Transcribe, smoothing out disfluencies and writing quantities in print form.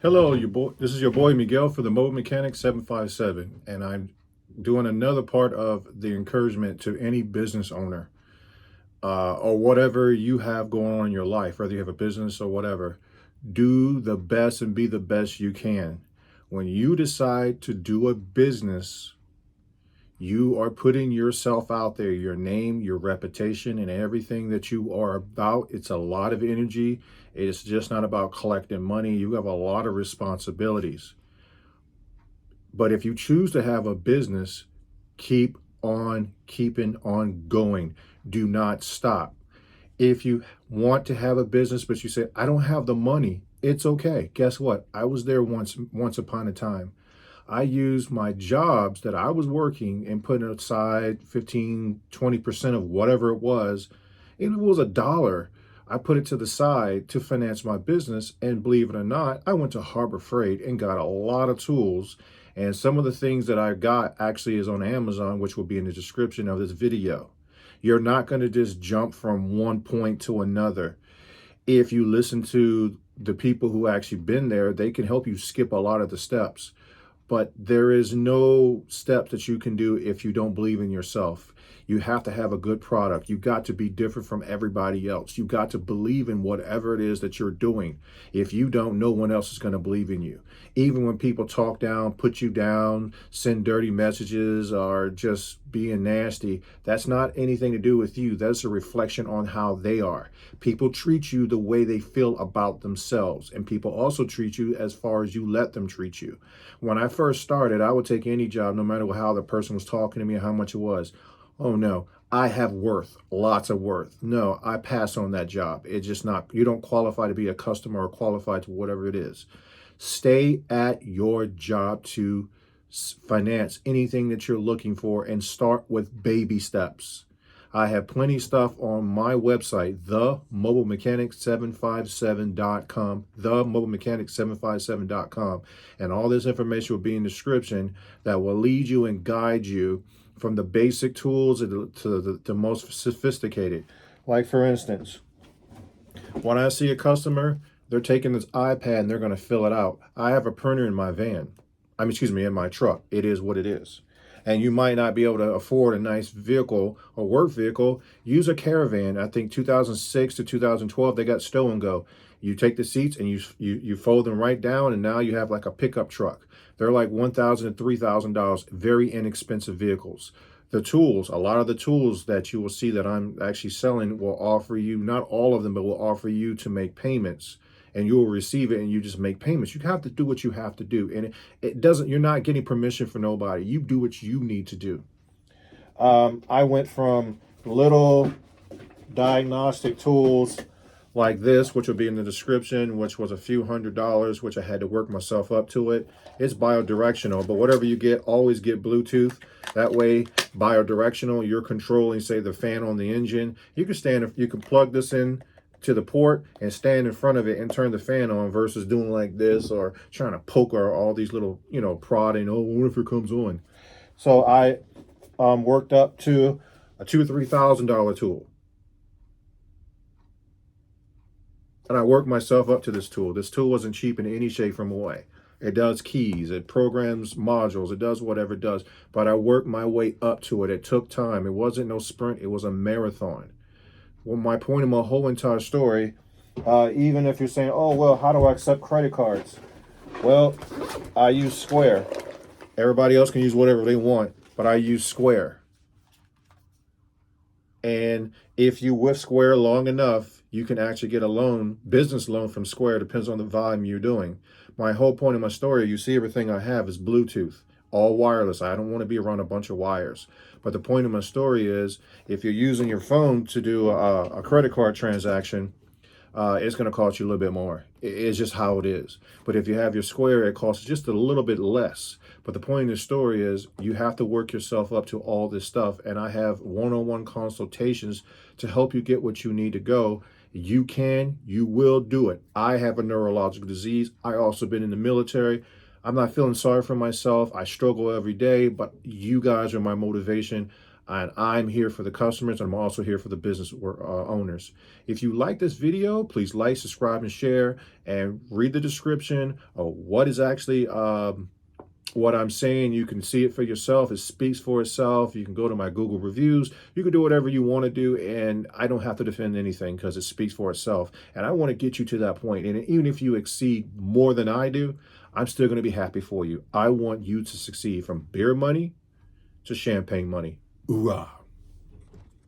Hello, your boy. This is your boy Miguel for the Mobile Mechanic 757, and I'm doing another part of the encouragement to any business owner or whatever you have going on in your life, whether you have a business or whatever. Do the best and be the best you can. When you decide to do a business, you are putting yourself out there, your name, your reputation, and everything that you are about. It's a lot of energy. It's just not about collecting money. You have a lot of responsibilities. But if you choose to have a business, keep on keeping on going. Do not stop. If you want to have a business, but you say, I don't have the money, it's okay. Guess what? I was there once upon a time. I used my jobs that I was working and putting aside 15, 20% of whatever it was. If it was a dollar, I put it to the side to finance my business. And believe it or not, I went to Harbor Freight and got a lot of tools. And some of the things that I got actually is on Amazon, which will be in the description of this video. You're not going to just jump from one point to another. If you listen to the people who actually been there, they can help you skip a lot of the steps. But there is no step that you can do if you don't believe in yourself. You have to have a good product. You got to be different from everybody else. You got to believe in whatever it is that you're doing. If you don't, no one else is going to believe in you. Even when people talk down, put you down, send dirty messages, or just being nasty, that's not anything to do with you. That's a reflection on how they are. People treat you the way they feel about themselves, and people also treat you as far as you let them treat you. When I first started, I would take any job, no matter how the person was talking to me or how much it was. Oh no, I have worth, lots of worth. No, I pass on that job. It's just not, you don't qualify to be a customer or qualify to whatever it is. Stay at your job to finance anything that you're looking for and start with baby steps. I have plenty of stuff on my website, themobilemechanic757.com, themobilemechanic757.com, and all this information will be in the description that will lead you and guide you from the basic tools to the most sophisticated. Like for instance, when I see a customer, they're taking this iPad and they're going to fill it out. I have a printer in my van. In my truck. It is what it is. And you might not be able to afford a nice vehicle or work vehicle. Use a Caravan. I think 2006 to 2012, they got stow and go. You take the seats and you fold them right down, and now you have like a pickup truck. They're like $1,000 to $3,000, very inexpensive vehicles. The tools, a lot of the tools that you will see that I'm actually selling will offer you, not all of them, but will offer you to make payments, and you will receive it and you just make payments. You have to do what you have to do. And it doesn't, you're not getting permission for nobody. You do what you need to do. I went from little diagnostic tools like this, which will be in the description, which was a few $100s, which I had to work myself up to it. It's biodirectional, but whatever you get, always get Bluetooth. That way, biodirectional, you're controlling, say, the fan on the engine. You can plug this in to the port and stand in front of it and turn the fan on versus doing like this or trying to poke or all these little, prodding. Oh, what if it comes on? So I worked up to a $2,000 or $3,000 tool. And I worked myself up to this tool. This tool wasn't cheap in any shape from way. It does keys, it programs modules, it does whatever it does. But I worked my way up to it. It took time. It wasn't no sprint, it was a marathon. Well, my point in my whole entire story, even if you're saying, oh, well, how do I accept credit cards? Well, I use Square. Everybody else can use whatever they want, but I use Square. And if you with Square long enough, you can actually get a loan, business loan from Square, depends on the volume you're doing. My whole point in my story, you see everything I have is Bluetooth, all wireless. I don't want to be around a bunch of wires. But the point of my story is, if you're using your phone to do a credit card transaction, it's going to cost you a little bit more. It's just how it is. But if you have your Square, it costs just a little bit less. But the point of the story is you have to work yourself up to all this stuff. And I have one-on-one consultations to help you get what you need to go. You will do it. I have a neurological disease. I also been in the military. I'm not feeling sorry for myself. I struggle every day, but you guys are my motivation. And I'm here for the customers, and I'm also here for the business owners. If you like this video, please like, subscribe, and share, and read the description of what is actually what I'm saying. You can see it for yourself. It speaks for itself. You can go to my Google reviews. You can do whatever you want to do, and I don't have to defend anything because it speaks for itself. And I want to get you to that point. And even if you exceed more than I do, I'm still going to be happy for you. I want you to succeed from beer money to champagne money. Hoorah.